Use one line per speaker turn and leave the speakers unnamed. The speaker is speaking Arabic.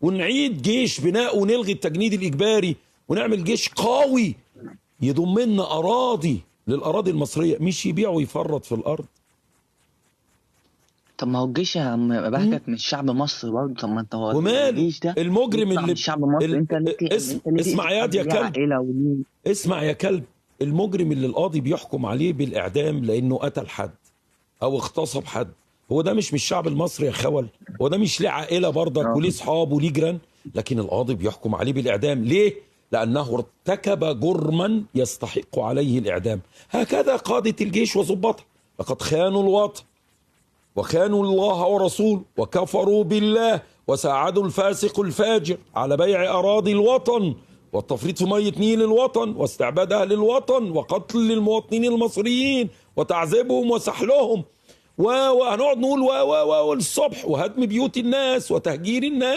ونعيد جيش بناء ونلغي التجنيد الإجباري ونعمل جيش قوي يضم لنا أراضي للأراضي المصرية، مش يبيع ويفرط في الأرض.
طب ما هو الجيش يا عم بهجت من شعب مصر برضه. طب ما انت هو
وماله
الجيش ده
المجرم
يطلع من شعب مصر. انت ليه
اسمع يا
حد
يا
ليه
كلب،
عائله وليه؟
اسمع يا كلب، المجرم اللي القاضي بيحكم عليه بالإعدام لأنه قتل حد أو اغتصب حد، هو ده مش الشعب المصري يا خول؟ هو ده مش ليه عائلة برضك وليه صحاب وليه جيران؟ لكن القاضي بيحكم عليه بالإعدام ليه؟ لأنه ارتكب جرما يستحق عليه الإعدام. هكذا قادة الجيش وضباطها، لقد خانوا الوطن وخانوا الله ورسوله وكفروا بالله وساعدوا الفاسق الفاجر على بيع أراضي الوطن والتفريط في مية نيل الوطن واستعباد أهل الوطن وقتل المواطنين المصريين وتعذيبهم وسحلهم وهنقعد نقول والصبح وهدم بيوت الناس وتهجير الناس.